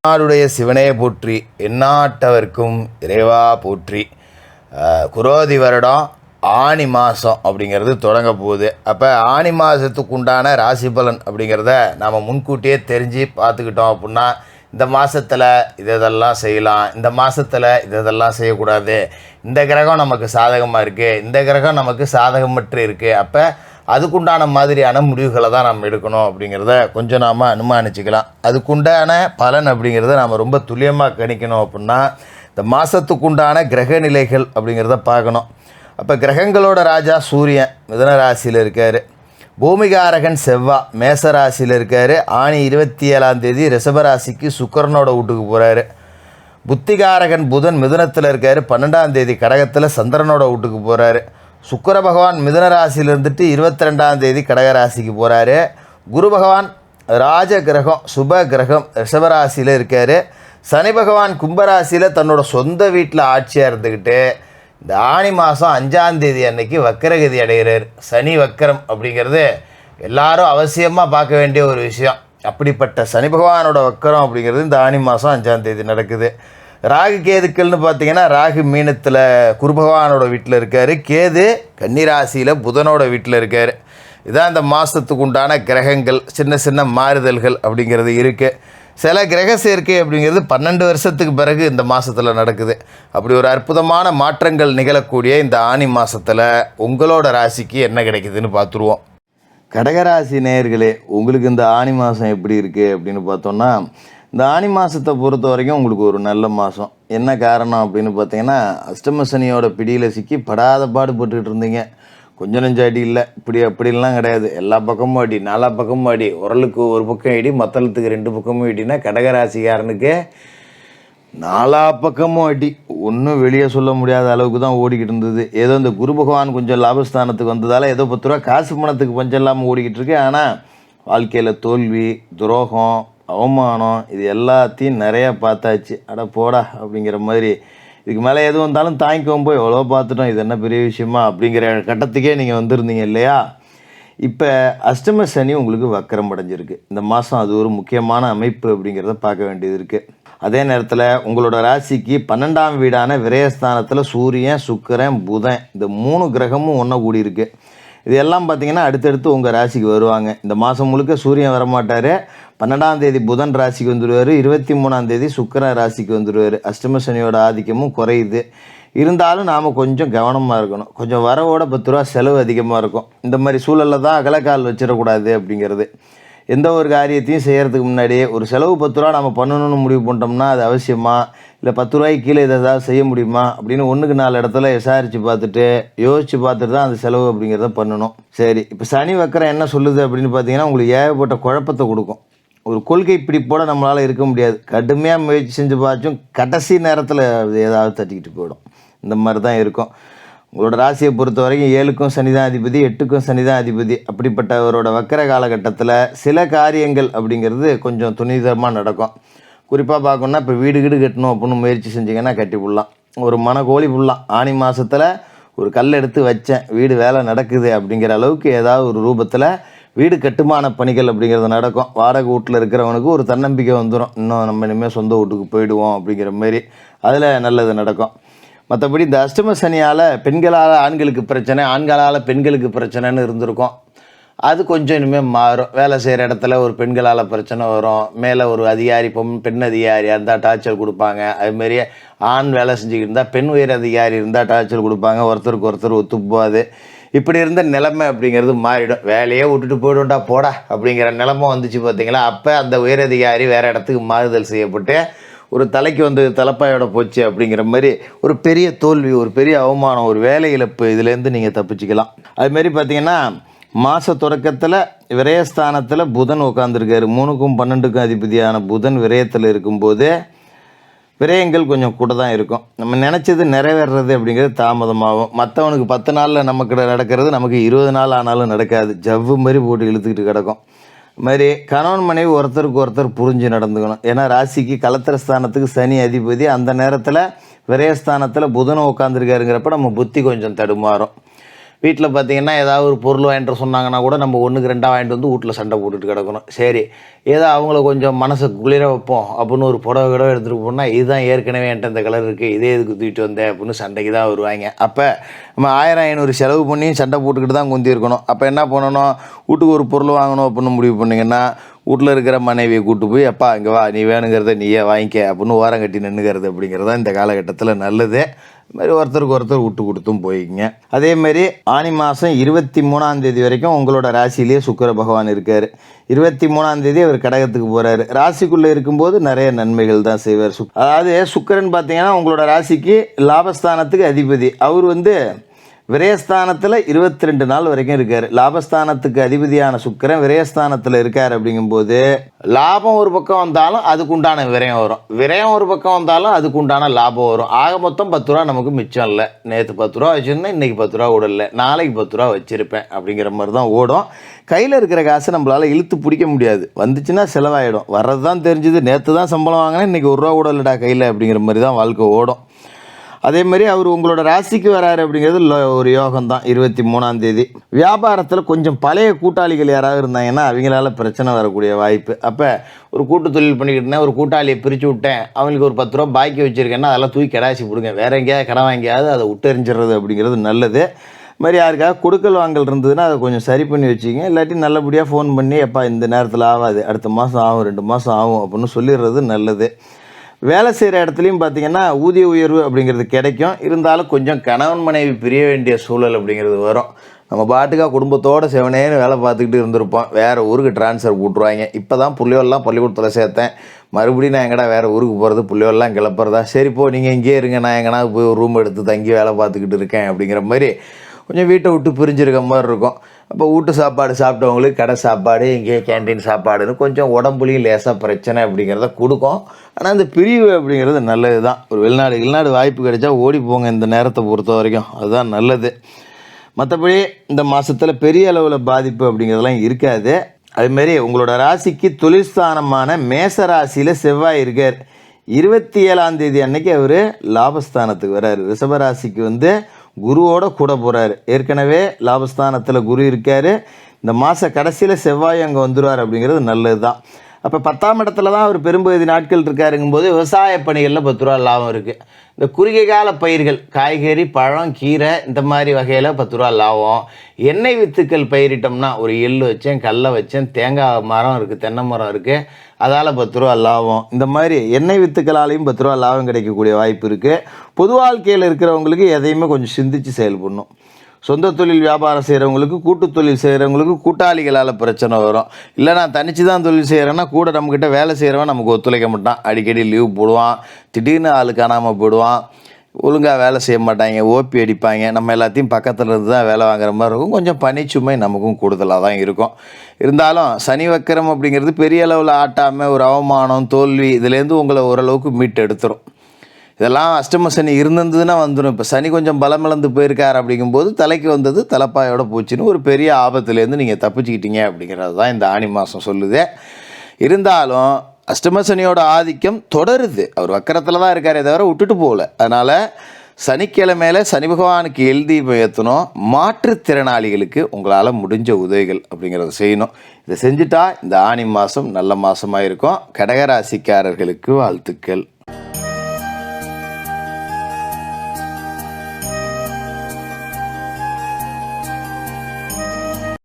நாடுடைய சிவனே போற்றி, எந்நாட்டவர்க்கும் இறைவா போற்றி. குரோதி வருடம் ஆனி மாதம் அப்படிங்கிறது தொடங்க போகுது. அப்போ ஆனி மாதத்துக்கு உண்டான ராசி பலன் அப்படிங்கிறத நாம் முன்கூட்டியே தெரிஞ்சு பார்த்துக்கிட்டோம் அப்படின்னா, இந்த மாதத்தில் இதெல்லாம் செய்யலாம், இந்த மாதத்தில் இதெல்லாம் செய்யக்கூடாது, இந்த கிரகம் நமக்கு சாதகமாக இருக்குது, இந்த கிரகம் நமக்கு சாதகமற்று இருக்குது, அப்போ அதுக்குண்டான மாதிரியான முடிவுகளை தான் நம்ம எடுக்கணும் அப்படிங்கிறத கொஞ்சம் நாம் அனுமானிச்சிக்கலாம். அதுக்குண்டான பலன் அப்படிங்கிறத நாம் ரொம்ப துல்லியமாக கணிக்கணும் அப்படின்னா, இந்த மாதத்துக்குண்டான கிரக நிலைகள் அப்படிங்கிறத பார்க்கணும். அப்போ கிரகங்களோட ராஜா சூரியன் மிதுன ராசியில் இருக்கார், பூமிகாரகன் செவ்வாய் மேச ராசியில் இருக்கார், ஆனி 27 ரிஷபராசிக்கு சுக்கிரனோட வீட்டுக்கு போகிறாரு, புத்திகாரகன் புதன் மிதுனத்தில் இருக்கார், 12 கடகத்தில் சந்திரனோட வீட்டுக்கு போகிறாரு, சுக்கிர பகவான் மிதுன ராசியில் இருந்துட்டு 22 கடகராசிக்கு போகிறாரு, குரு பகவான் ராஜ கிரகம் சுப கிரகம் ரிஷபராசியில் இருக்கார், சனி பகவான் கும்பராசியில் தன்னோட சொந்த வீட்டில் ஆட்சியாக இருந்துக்கிட்டு இந்த ஆனி மாதம் 5 அன்னைக்கு வக்கரகதி அடைகிறார். சனி வக்கரம் அப்படிங்கிறது எல்லாரும் அவசியமாக பார்க்க வேண்டிய ஒரு விஷயம். அப்படிப்பட்ட சனி பகவானோட வக்கரம் அப்படிங்கிறது இந்த ஆனி மாதம் 5 நடக்குது. ராகு கேதுக்கள்னு பார்த்தீங்கன்னா, ராகு மீனத்தில் குரு பகவானோட வீட்டில் இருக்கார், கேது கன்னிராசியில் புதனோட வீட்டில் இருக்கார். இதான் இந்த மாதத்துக்கு உண்டான கிரகங்கள். சின்ன சின்ன மாறுதல்கள் அப்படிங்கிறது இருக்குது. சில கிரக சேர்க்கை அப்படிங்கிறது 12 வருஷத்துக்கு பிறகு இந்த மாதத்தில் நடக்குது. அப்படி ஒரு அற்புதமான மாற்றங்கள் நிகழக்கூடிய இந்த ஆனி மாதத்தில் உங்களோட ராசிக்கு என்ன கிடைக்குதுன்னு பார்த்துருவோம். கடகராசி நேயர்களே, உங்களுக்கு இந்த ஆனி மாதம் எப்படி இருக்குது அப்படின்னு பார்த்தோன்னா, இந்த ஆனி மாதத்தை பொறுத்த வரைக்கும் உங்களுக்கு ஒரு நல்ல மாதம். என்ன காரணம் அப்படின்னு பார்த்தீங்கன்னா, அஷ்டம சனியோட பிடியில் சிக்கி படாத பாடுபட்டுக்கிட்டு இருந்தீங்க. கொஞ்சம் நெஞ்ச அடி இல்லை, அப்படிலாம் கிடையாது. எல்லா பக்கமும் அடி, 4 பக்கமும் அடி, உரலுக்கு ஒரு பக்கம் அடி, மத்தளத்துக்கு 2 பக்கமும் அடினா கடகராசிக்காரனுக்கு 4 பக்கமும் அடி. ஒன்றும் வெளியே சொல்ல முடியாத அளவுக்கு தான் ஓடிக்கிட்டு இருந்தது. ஏதோ இந்த குரு பகவான் கொஞ்சம் லாபஸ்தானத்துக்கு வந்ததால் ஏதோ 10 ரூபா காசு பணத்துக்கு பஞ்சம் இல்லாமல் ஓடிக்கிட்டு இருக்கு. ஆனால் வாழ்க்கையில் தோல்வி, துரோகம், அவமானம் இது எல்லாத்தையும் நிறையா பார்த்தாச்சு. அட போடா அப்படிங்கிற மாதிரி, இதுக்கு மேலே எது வந்தாலும் தாங்கிக்கவும் போய் எவ்வளோ பார்த்துட்டோம், இது என்ன பெரிய விஷயமா அப்படிங்கிற கட்டத்துக்கே நீங்கள் வந்திருந்தீங்க இல்லையா? இப்போ அஷ்டம சனி உங்களுக்கு வக்கரம் அடைஞ்சிருக்கு. இந்த மாதம் அது ஒரு முக்கியமான அமைப்பு அப்படிங்கிறத பார்க்க வேண்டியது இருக்குது. அதே நேரத்தில் உங்களோட ராசிக்கு 12ஆம் வீடான விரயஸ்தானத்தில் சூரியன் சுக்கிரன் புதன் இந்த 3 கிரகமும் ஒன்றா கூடி இருக்குது. இது எல்லாம் பார்த்திங்கன்னா அடுத்தடுத்து உங்கள் ராசிக்கு வருவாங்க. இந்த மாதம் முழுக்க சூரியன் வரமாட்டார். 12ஆம் தேதி புதன் ராசிக்கு வந்துடுவார், 23ஆம் தேதி சுக்கிரன் ராசிக்கு வந்துடுவார். அஷ்டம சனியோட ஆதிக்கமும் குறையுது. இருந்தாலும் நாம் கொஞ்சம் கவனமாக இருக்கணும். கொஞ்சம் வரவோட 10 ரூபா செலவு அதிகமாக இருக்கும். இந்த மாதிரி சூழலில் தான் அகலக்கால் வச்சிடக்கூடாது அப்படிங்கிறது. எந்த ஒரு காரியத்தையும் செய்கிறதுக்கு முன்னாடியே ஒரு செலவு 10 ரூபா நம்ம பண்ணணும்னு முடிவு பண்ணிட்டோம்னா அது அவசியமா, இல்லை 10 ரூபாய்க்கு கீழே இதை ஏதாவது செய்ய முடியுமா அப்படின்னு 1க்கு 4 இடத்துல விசாரித்து பார்த்துட்டு யோசித்து பார்த்துட்டு தான் அந்த செலவு அப்படிங்கிறத பண்ணணும். சரி, இப்போ சனி வக்கரம் என்ன சொல்லுது அப்படின்னு பார்த்தீங்கன்னா, உங்களுக்கு ஏகப்பட்ட குழப்பத்தை கொடுக்கும். ஒரு கொள்கை பிடிப்போட நம்மளால் இருக்க முடியாது. கடுமையாக முயற்சி செஞ்சு பார்த்தும் கடைசி நேரத்தில் ஏதாவது தட்டிக்கிட்டு போயிடும். இந்த மாதிரி தான் இருக்கும். உங்களோட ராசியை பொறுத்த வரைக்கும் 7க்கும் சனி தான் அதிபதி, 8க்கும் சனி தான் அதிபதி. அப்படிப்பட்டவரோட வக்கர காலகட்டத்தில் சில காரியங்கள் அப்படிங்கிறது கொஞ்சம் துணிதமாக நடக்கும். குறிப்பாக பார்க்கணுன்னா, இப்போ வீடு கட்டணும் அப்படின்னு முயற்சி செஞ்சிங்கன்னா கட்டி விடலாம். ஒரு மனக்கோழி புடலாம். ஆனி மாதத்தில் ஒரு கல் எடுத்து வச்சேன், வீடு வேலை நடக்குது அப்படிங்கிற அளவுக்கு ஏதாவது ஒரு ரூபத்தில் வீடு கட்டுமான பணிகள் அப்படிங்கிறது நடக்கும். வாடகை வீட்டில் இருக்கிறவனுக்கு ஒரு தன்னம்பிக்கை வந்துடும், இன்னும் நம்ம இனிமேல் சொந்த வீட்டுக்கு போயிடுவோம் அப்படிங்கிற மாரி. அதில் நல்லது நடக்கும். மற்றபடி இந்த அஷ்டம சனியால் பெண்களால் ஆண்களுக்கு பிரச்சனை, ஆண்களால் பெண்களுக்கு பிரச்சனைன்னு இருந்திருக்கும். அது கொஞ்சம் இனிமேல் மாறும். வேலை செய்கிற இடத்துல ஒரு பெண்களால் பிரச்சனை வரும். மேலே ஒரு அதிகாரி பெண் அதிகாரியாக இருந்தால் டார்ச்சர் கொடுப்பாங்க. அதுமாரியே ஆண் வேலை செஞ்சுக்கிட்டு இருந்தால் பெண் உயர் அதிகாரி இருந்தால் டார்ச்சர் கொடுப்பாங்க. ஒருத்தருக்கு ஒருத்தர் ஒத்து போகாது. இப்படி இருந்த நிலைமை அப்படிங்கிறது மாறிடும். வேலையே விட்டுட்டு போய்டும்டா போடா அப்படிங்கிற நிலைமை வந்துச்சு பார்த்தீங்களா? அப்போ அந்த உயரதிகாரி வேறு இடத்துக்கு மாறுதல் செய்யப்பட்டு ஒரு தலைக்கு வந்து தலைப்பாயோட போச்சு அப்படிங்கிற மாதிரி ஒரு பெரிய தோல்வி, ஒரு பெரிய அவமானம், ஒரு வேலை இழப்பு இதுலேருந்து நீங்கள் தப்பிச்சுக்கலாம். அதுமாரி பார்த்திங்கன்னா, மாத தொடக்கத்தில் விரயஸ்தானத்தில் புதன் உட்காந்துருக்காரு. 3க்கும் 12க்கும் அதிபதியான புதன் விரயத்தில் இருக்கும்போது விரயங்கள் கொஞ்சம் கூட தான் இருக்கும். நம்ம நினச்சது நிறைவேறது அப்படிங்கிறது தாமதமாகும். மற்றவனுக்கு 10 நாளில் நமக்கு நடக்கிறது நமக்கு 20 நாள் ஆனாலும் நடக்காது. ஜவ்வு மாதிரி போட்டு இழுத்துக்கிட்டு கிடக்கும். மாதிரி கணவன் மனைவி ஒருத்தருக்கு ஒருத்தர் புரிஞ்சு நடந்துக்கணும். ஏன்னா ராசிக்கு கலத்திரஸ்தானத்துக்கு சனி அதிபதி. அந்த நேரத்தில் விரயஸ்தானத்தில் புதனும் உட்காந்துருக்காருங்கிறப்ப நம்ம புத்தி கொஞ்சம் தடுமாறும். வீட்டில் பார்த்தீங்கன்னா ஏதாவது ஒரு பொருள் வாங்கிட்டு சொன்னாங்கன்னா கூட நம்ம 1க்கு 2 வாங்கிட்டு வந்து வீட்டில் சண்டை போட்டுட்டு கிடக்கணும். சரி, ஏதோ அவங்கள கொஞ்சம் மனசை குளிர வைப்போம் அப்படின்னு ஒரு புடவை கிடவை எடுத்துகிட்டு போனால், இதுதான் ஏற்கனவே என்கிட்ட இந்த கலர் இருக்குது, இதே எதுக்கு தூக்கிட்டு வந்தேன் அப்படின்னு சண்டைக்கு தான் வருவாங்க. அப்போ நம்ம 1000 500 செலவு பண்ணி சண்டை போட்டுக்கிட்டு தான் குந்தி இருக்கணும். அப்போ என்ன பண்ணணும், வீட்டுக்கு ஒரு பொருள் வாங்கணும் அப்படின்னு முடிவு பண்ணிங்கன்னா, வீட்டில் இருக்கிற மனைவியை கூப்பிட்டு போய், அப்பா இங்கே வா, நீ வேணுங்கிறத நீயே வாங்கிக்க அப்படின்னு ஓரம் கட்டி நின்றுக்கிறது அப்படிங்கிறது தான் இந்த காலகட்டத்தில் நல்லது. இது மாதிரி ஒருத்தருக்கு ஒருத்தர் விட்டு கொடுத்தும் போய்க்குங்க. அதேமாரி ஆனி மாதம் 23ஆம் தேதி வரைக்கும் உங்களோட ராசியிலேயே சுக்கிர பகவான் இருக்கார். 23ஆம் தேதி அவர் கடகத்துக்கு போகிறாரு. ராசிக்குள்ளே இருக்கும்போது நிறைய நன்மைகள் தான் செய்வார். அதாவது சுக்கிரன் பார்த்தீங்கன்னா உங்களோட ராசிக்கு லாபஸ்தானத்துக்கு அதிபதி. அவர் விரயஸ்தானத்தில் 22 நாள் வரைக்கும் இருக்கார். லாபஸ்தானத்துக்கு அதிபதியான சுக்கிரன் விரயஸ்தானத்தில் இருக்கார். அப்படிங்கும்போது லாபம் ஒரு பக்கம் வந்தாலும் அதுக்குண்டான விரயம் வரும், விரயம் ஒரு பக்கம் வந்தாலும் அதுக்குண்டான லாபம் வரும். ஆக மொத்தம் 10 ரூபா நமக்கு மிச்சம் இல்லை. நேற்று 10 ரூபா வச்சுருந்தேன், இன்றைக்கி 10 ரூபா விடல, நாளைக்கு 10 ரூபா வச்சுருப்பேன் அப்படிங்கிற மாதிரி தான் ஓடும். கையில் இருக்கிற காசை நம்மளால் இழுத்து பிடிக்க முடியாது. வந்துச்சுன்னா செலவாயிடும். வர்றது தான் தெரிஞ்சுது, நேற்று தான் சம்பளம் வாங்கினேன், இன்றைக்கி 1 ரூபா விடலடா கையில் அப்படிங்கிற மாதிரி தான் வாழ்க்கை ஓடும். அதேமாதிரி அவர் உங்களோட ராசிக்கு வராரு அப்படிங்கிறது ஒரு யோகம் தான். 23ஆம் தேதி வியாபாரத்தில் கொஞ்சம் பழைய கூட்டாளிகள் யாராவது இருந்தாங்கன்னா அவங்களால பிரச்சனை வரக்கூடிய வாய்ப்பு. அப்போ ஒரு கூட்டு தொழில் பண்ணிக்கிட்டேன், ஒரு கூட்டாளியை பிரித்து விட்டேன், அவங்களுக்கு ஒரு 10 ரூபா பாக்கி வச்சுருக்கேன்னா அதெல்லாம் தூக்கி கடாசி போடுங்க, வேறு எங்கேயாவது கடன் வாங்கியாவது அதை விட்டெறிஞ்சிடுறது அப்படிங்கிறது நல்லது. மாதிரி யாருக்காவது கொடுக்கல் வாங்கல் இருந்ததுன்னா அதை கொஞ்சம் சரி பண்ணி வச்சுக்கிங்க. இல்லாட்டி நல்லபடியாக ஃபோன் பண்ணி, எப்பா இந்த நேரத்தில் ஆகாது, அடுத்த மாதம் ஆகும், 2 மாதம் ஆகும் அப்படின்னு சொல்லிடுறது நல்லது. வேலை செய்கிற இடத்துலையும் பார்த்திங்கன்னா ஊதிய உயர்வு அப்படிங்கிறது கிடைக்கும். இருந்தாலும் கொஞ்சம் கணவன் மனைவி பிரிய வேண்டிய சூழல் அப்படிங்கிறது வரும். நம்ம பாட்டுக்காக குடும்பத்தோடு செவனேன்னு வேலை பார்த்துக்கிட்டு இருந்திருப்போம், வேறு ஊருக்கு ட்ரான்ஸ்ஃபர் போட்டுருவாங்க. இப்போ தான் புள்ளியோலாம் பள்ளிக்கூடத்தில் சேர்த்தேன், மறுபடியும் நான் எங்கடா வேறு ஊருக்கு போகிறது, புள்ளியோலாம் கிளப்புறதா, சரிப்போ நீங்கள் இங்கேயே இருங்க, நான் எங்கன்னா போய் ஒரு ரூம் எடுத்து தங்கி வேலை பார்த்துக்கிட்டு இருக்கேன் அப்படிங்கிற மாதிரி கொஞ்சம் வீட்டை விட்டு பிரிஞ்சிருக்க மாதிரி இருக்கும். அப்போ வீட்டு சாப்பாடு சாப்பிட்டவங்களுக்கு கடை சாப்பாடு, இங்கேயே கேன்டீன் சாப்பாடுன்னு கொஞ்சம் உடம்புலையும் லேசாக பிரச்சனை அப்படிங்கிறத கொடுக்கும். ஆனால் இந்த பிரிவு அப்படிங்கிறது நல்லது தான். ஒரு வெளிநாடு வாய்ப்பு கிடைச்சா ஓடி போங்க இந்த நேரத்தை பொறுத்த வரைக்கும், அதுதான் நல்லது. மற்றபடி இந்த மாதத்தில் பெரிய அளவில் பாதிப்பு அப்படிங்கிறதெல்லாம் இருக்காது. அதுமாரி உங்களோட ராசிக்கு தொழில்ஸ்தானமான மேச ராசியில் செவ்வாய் இருக்கார். 27ஆம் தேதி அன்னைக்கு அவர் லாபஸ்தானத்துக்கு வர்றார். ரிஷபராசிக்கு குருவோட கூட போகிறாரு. ஏற்கனவே லாபஸ்தானத்தில் குரு இருக்கார். இந்த மாத கடைசியில் செவ்வாய் அங்கே வந்துடுவார் அப்படிங்கிறது நல்லது தான். அப்போ 10ஆம் இடத்துல தான் அவர் பெரும்பகுதி நாட்கள் இருக்காருங்கும்போது விவசாய பணிகளில் 10 ரூபா லாபம் இருக்குது. இந்த குறுகிய கால பயிர்கள், காய்கறி, பழம், கீரை இந்த மாதிரி வகையில் 10 ரூபா லாபம். எண்ணெய் வித்துக்கள் பயிரிட்டோம்னா ஒரு எள்ளு வச்சேன், கடலை வச்சேன், தேங்காய் மரம் இருக்குது, தென்னை மரம் இருக்குது, அதால் 10 ரூபா லாபம். இந்த மாதிரி எண்ணெய் வித்துக்களாலையும் 10 ரூபா லாபம் கிடைக்கக்கூடிய வாய்ப்பு இருக்குது. பொது வாழ்க்கையில் இருக்கிறவங்களுக்கு எதையுமே கொஞ்சம் சிந்தித்து செயல்படணும். சொந்த தொழில் வியாபாரம் செய்கிறவங்களுக்கு, கூட்டு தொழில் செய்கிறவங்களுக்கு கூட்டாளிகளால் பிரச்சனை வரும். இல்லை நான் தனித்து தான் தொழில் செய்கிறேன்னா கூட நம்மக்கிட்ட வேலை செய்கிறவன் நமக்கு ஒத்துழைக்க மாட்டான், அடிக்கடி லீவ் போடுவான், திடீர்னு ஆள் காணாமல் போயிடுவான், ஒழுங்காக வேலை செய்ய மாட்டாங்க, ஓபி அடிப்பாங்க, நம்ம எல்லாத்தையும் பக்கத்தில் இருந்து தான் வேலை வாங்குற மாதிரி இருக்கும். கொஞ்சம் பணிச்சுமை நமக்கும் கூடுதலாக தான் இருக்கும். இருந்தாலும் சனி வக்கரம் அப்படிங்கிறது பெரிய அளவில் ஆட்டாமல் ஒரு அவமானம், தோல்வி இதுலேருந்து உங்களை ஓரளவுக்கு மீட்டு எடுத்துரும். இதெல்லாம் அஷ்டம சனி இருந்ததுன்னா வந்துடும். இப்போ சனி கொஞ்சம் பலமிழந்து போயிருக்கார் அப்படிங்கும்போது தலைக்கு வந்தது தலைப்பாயோட போச்சுன்னு ஒரு பெரிய ஆபத்துலேருந்து நீங்கள் தப்பிச்சுக்கிட்டீங்க அப்படிங்கிறது தான் இந்த ஆனி மாதம் சொல்லுது. இருந்தாலும் அஷ்டம சனியோட ஆதிக்கம் தொடருது. அவர் வக்கரத்தில் தான் இருக்காரே தவிர விட்டுட்டு போகல. அதனால் சனிக்கிழமையில் சனி பகவானுக்கு எழுதி ஏற்றணும். மாற்றுத்திறனாளிகளுக்கு உங்களால் முடிஞ்ச உதவிகள் அப்படிங்கிறத செய்யணும். இதை செஞ்சுட்டா இந்த ஆனி மாதம் நல்ல மாதமாக இருக்கும். கடகராசிக்காரர்களுக்கு வாழ்த்துக்கள்.